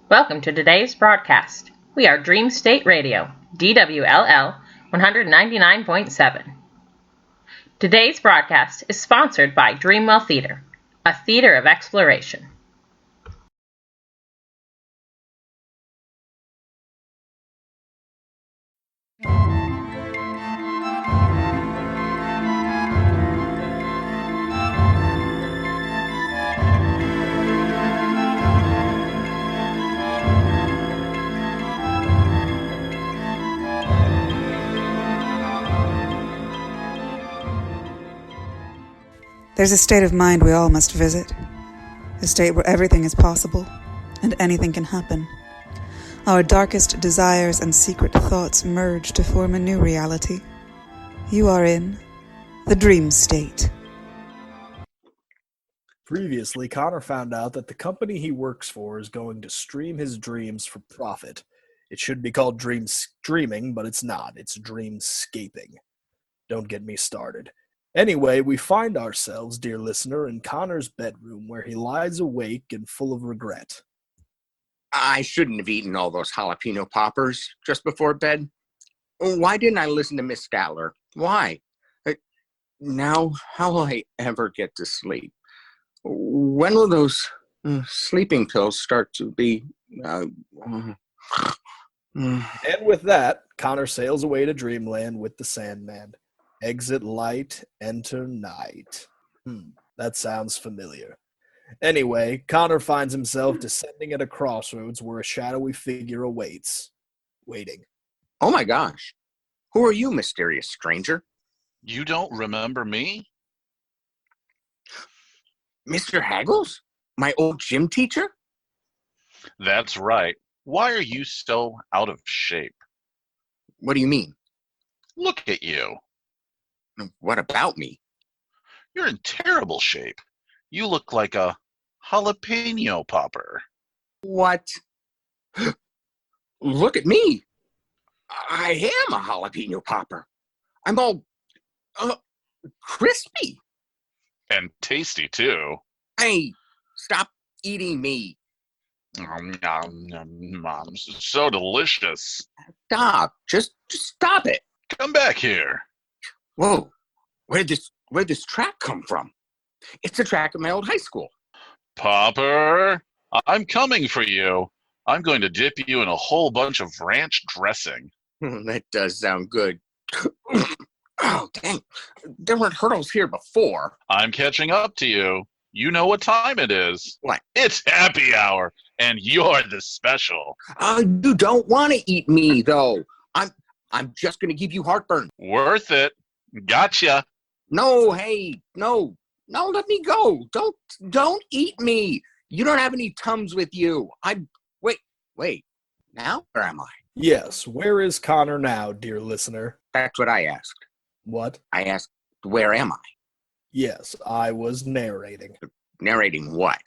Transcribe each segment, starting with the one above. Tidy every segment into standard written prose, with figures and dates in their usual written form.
Welcome to today's broadcast. We are Dream State Radio, DWLL 199.7. Today's broadcast is sponsored by Dreamwell Theater, a theater of exploration. There's a state of mind we all must visit, a state where everything is possible and anything can happen. Our darkest desires and secret thoughts merge to form a new reality. You are in the dream state. Previously, Connor found out that the company he works for is going to stream his dreams for profit. It should be called dream streaming, but it's not. It's dreamscaping. Don't get me started. Anyway, we find ourselves, dear listener, in Connor's bedroom where he lies awake and full of regret. I shouldn't have eaten all those jalapeno poppers just before bed. Why didn't I listen to Miss Statler? Why? Now, how will I ever get to sleep? When will those sleeping pills start to be... And with that, Connor sails away to dreamland with the Sandman. Exit light, enter night. That sounds familiar. Anyway, Connor finds himself descending at a crossroads where a shadowy figure awaits. Waiting. Oh my gosh. Who are you, mysterious stranger? You don't remember me? Mr. Haggles? My old gym teacher? That's right. Why are you so out of shape? What do you mean? Look at you. What about me? You're in terrible shape. You look like a jalapeno popper. What? Look at me. I am a jalapeno popper. I'm all crispy. And tasty, too. Hey, stop eating me. So delicious. Stop. Just stop it. Come back here. Whoa. Where'd this track come from? It's the track at my old high school. Popper, I'm coming for you. I'm going to dip you in a whole bunch of ranch dressing. That does sound good. Oh, dang. There weren't hurdles here before. I'm catching up to you. You know what time it is. What? It's happy hour, and you're the special. You don't want to eat me, though. I'm just going to give you heartburn. Worth it. Gotcha. No, hey, no, let me go. Don't eat me. You don't have any Tums with you. Wait. Now, where am I? Yes, where is Connor now, dear listener? That's what I asked. What? I asked, where am I? Yes, I was narrating. Narrating what?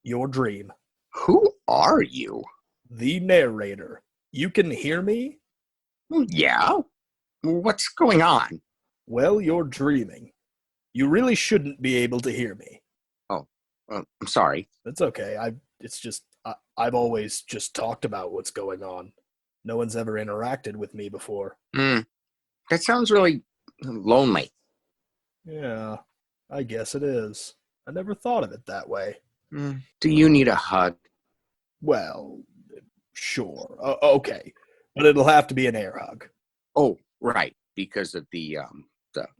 Your dream. Who are you? The narrator. You can hear me? Yeah. What's going on? Well, you're dreaming. You really shouldn't be able to hear me. Oh, I'm sorry. That's okay. I've always just talked about what's going on. No one's ever interacted with me before. That sounds really lonely. Yeah, I guess it is. I never thought of it that way. Do you need a hug? Well, sure. Okay. But it'll have to be an air hug. Oh, right. Because of the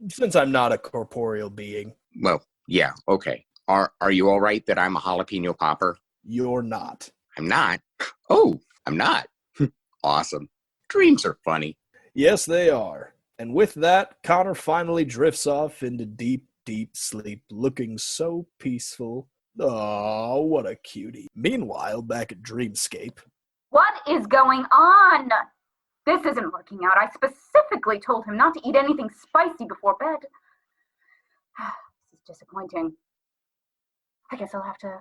Since I'm not a corporeal being. Well, yeah, okay. Are you all right that I'm a jalapeno popper? You're not. I'm not? Oh, I'm not. Awesome. Dreams are funny. Yes, they are. And with that, Connor finally drifts off into deep, deep sleep, looking so peaceful. Oh, what a cutie. Meanwhile, back at Dreamscape. What is going on? This isn't working out. I specifically told him not to eat anything spicy before bed. This is disappointing. I guess I'll have to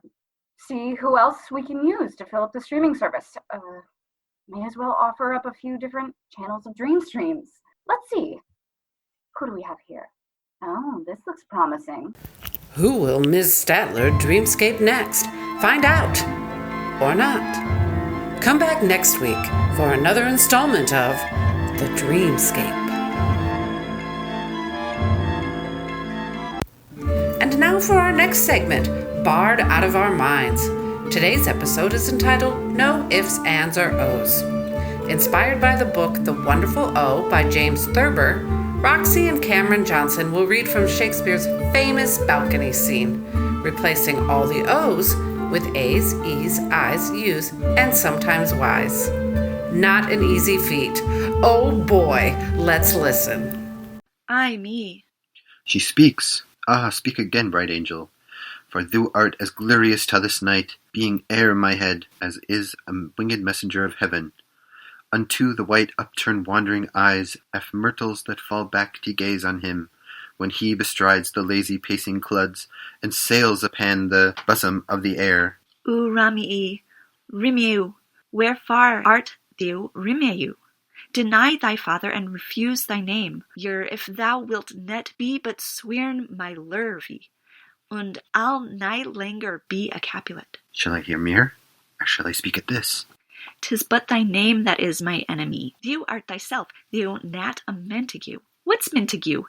see who else we can use to fill up the streaming service. May as well offer up a few different channels of dream streams. Let's see. Who do we have here? Oh, this looks promising. Who will Ms. Statler dreamscape next? Find out. Or not. Come back next week for another installment of The Dreamscape. And now for our next segment, Barred Out of Our Minds. Today's episode is entitled No Ifs, Ands, or Ohs. Inspired by the book The Wonderful O by James Thurber, Roxy and Cameron Johnson will read from Shakespeare's famous balcony scene, replacing all the O's with A's, E's, I's, U's, and sometimes Y's. Not an easy feat. Oh boy, let's listen. Ay me. She speaks. Ah, speak again, bright angel. For thou art as glorious to this night, being ere my head, as is a winged messenger of heaven. Unto the white upturned wandering eyes, of myrtles that fall back to gaze on him, when he bestrides the lazy pacing clouds, and sails upon the bosom of the air. U Ramii, Rimiu, wherefore art thou Rimiu? Deny thy father and refuse thy name. If thou wilt net be but swearn my lurvy, and I'll nae langer be a Capulet. Shall I hear mere, or shall I speak at this? 'Tis but thy name that is my enemy. Thou art thyself, thou nat a Montague. What's Montague?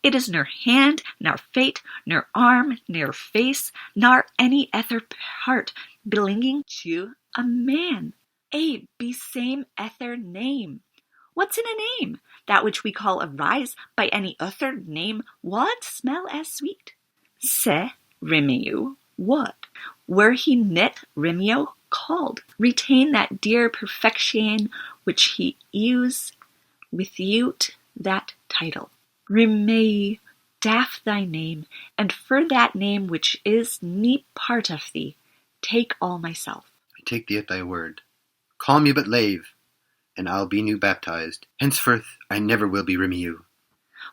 It is nor hand, nor fate, nor arm, nor face, nor any ether part belonging to a man. Be same ether name. What's in a name? That which we call a rise by any other name would smell as sweet. Se Rimiu would. Were he knit Rimio called, retain that dear perfection which he use without that title. Remain daff thy name, and for that name which is ne part of thee, take all myself. I take thee at thy word. Call me but Lave, and I'll be new baptized. Henceforth I never will be Rimiu.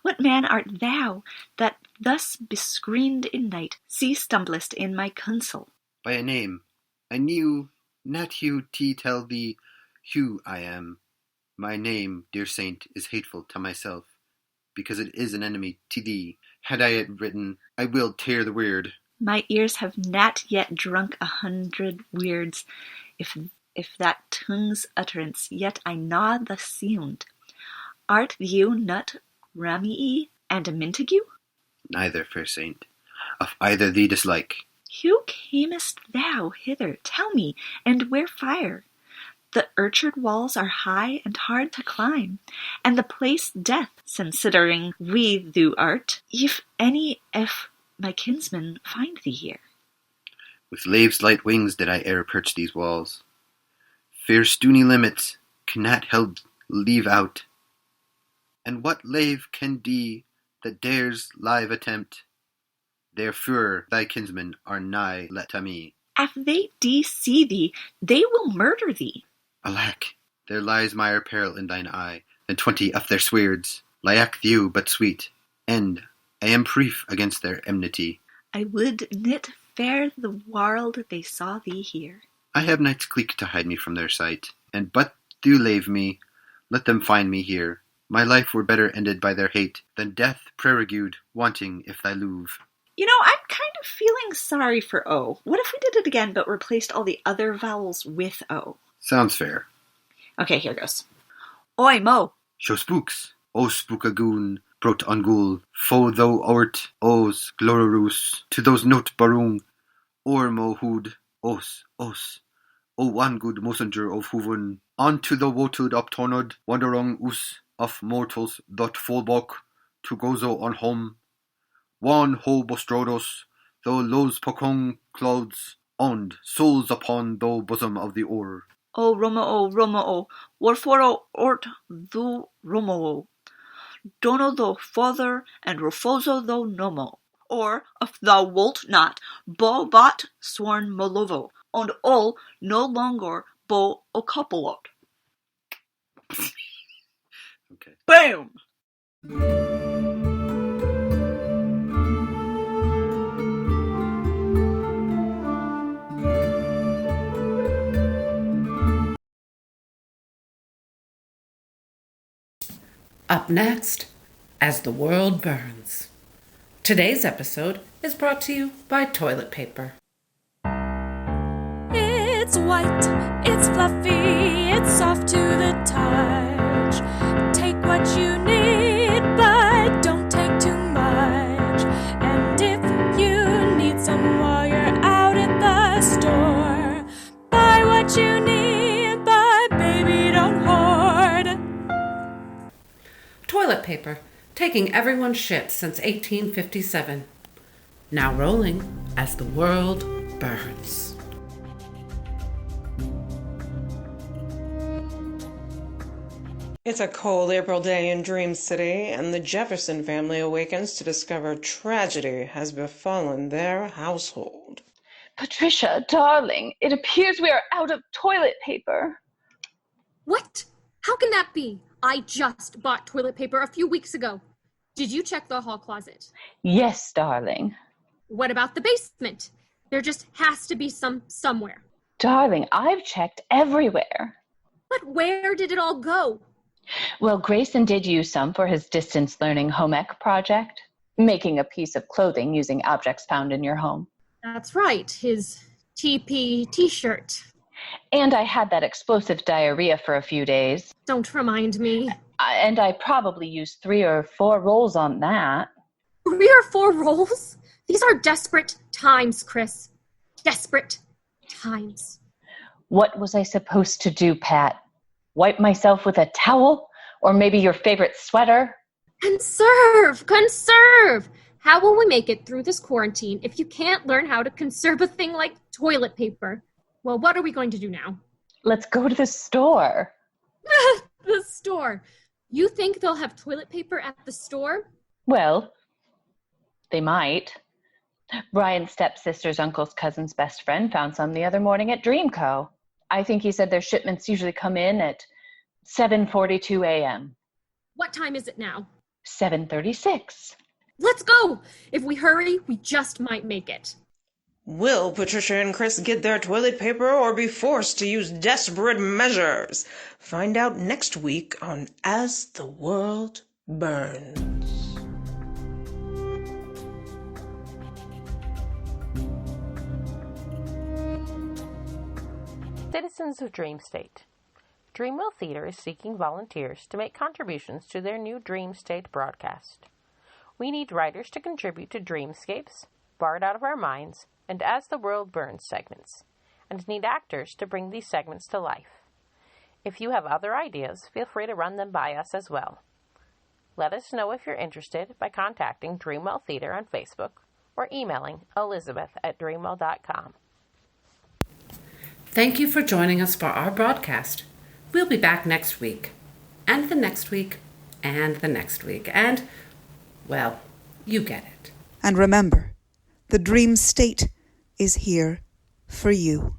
What man art thou, that thus bescreened in night, stumblest in my counsel? By a name, I knew not who to tell thee who I am. My name, dear saint, is hateful to myself, because it is an enemy to thee. Had I it written, I will tear the weird. My ears have not yet drunk 100 weirds, if that tongue's utterance, yet I gnaw the sound. Art thou not Ramii and a Montague? Neither, fair saint, of either thee dislike. Who camest thou hither? Tell me, and where fire? The orchard walls are high and hard to climb, and the place death, considering we thou art, if any of my kinsmen find thee here. With Lave's light wings did I e'er perch these walls. Fair stony limits cannot held leave out. And what Lave can do that dares live attempt? Therefore thy kinsmen are nigh let to me. If they see thee, they will murder thee. Alack, there lies mire peril in thine eye, than 20 of their sweards. Lack thou but sweet, and I am proof against their enmity. I would knit fair the world they saw thee here. I have night's cleek to hide me from their sight, and but do lave me, let them find me here. My life were better ended by their hate, than death prerogued, wanting if thy luve. You know, I'm kind of feeling sorry for O. What if we did it again but replaced all the other vowels with O? Sounds fair. Okay, here goes. Oi, Mo. Show spooks. O spookagoon, brot ongul, fo thou ort, os glorarus, to those not barung, or mo hood, os, o one good messenger of Huvun, unto the wotud uptonod, wanderung us of mortals dot fallback, to gozo on home. One ho bostrodos, though los pokong clouds, and souls upon the bosom of the ore. O Romo, wherefore art thou Romo? Dono thou father, and refoso thou nomo. Or, if thou wilt not, bo bat sworn molovo, and all no longer bo ocopolot. Okay. Boom! Up next, As the World Burns. Today's episode is brought to you by toilet paper. It's white, it's fluffy, off to the touch. Take what you need, but don't take too much. And if you need some while you're out at the store, buy what you need, but baby, don't hoard. Toilet paper, taking everyone's shit since 1857. Now rolling as the world burns. It's a cold April day in Dream City, and the Jefferson family awakens to discover tragedy has befallen their household. Patricia, darling, it appears we are out of toilet paper. What? How can that be? I just bought toilet paper a few weeks ago. Did you check the hall closet? Yes, darling. What about the basement? There just has to be some somewhere. Darling, I've checked everywhere. But where did it all go? Well, Grayson did use some for his distance learning home ec project, making a piece of clothing using objects found in your home. That's right, his TP t-shirt. And I had that explosive diarrhea for a few days. Don't remind me. And I probably used 3 or 4 rolls on that. 3 or 4 rolls? These are desperate times, Chris. Desperate times. What was I supposed to do, Pat? Wipe myself with a towel? Or maybe your favorite sweater? Conserve! Conserve! How will we make it through this quarantine if you can't learn how to conserve a thing like toilet paper? Well, what are we going to do now? Let's go to the store. The store. You think they'll have toilet paper at the store? Well, they might. Brian's stepsister's uncle's cousin's best friend found some the other morning at Dreamco. I think he said their shipments usually come in at 7:42 a.m. What time is it now? 7:36. Let's go! If we hurry, we just might make it. Will Patricia and Chris get their toilet paper or be forced to use desperate measures? Find out next week on As the World Burns. Citizens of Dream State. Dreamwell Theater is seeking volunteers to make contributions to their new Dream State broadcast. We need writers to contribute to Dreamscapes, Barred Out of Our Minds, and As the World Burns segments, and need actors to bring these segments to life. If you have other ideas, feel free to run them by us as well. Let us know if you're interested by contacting Dreamwell Theater on Facebook or emailing elizabeth@dreamwell.com. Thank you for joining us for our broadcast. We'll be back next week, and the next week, and the next week, and, well, you get it. And remember, the dream state is here for you.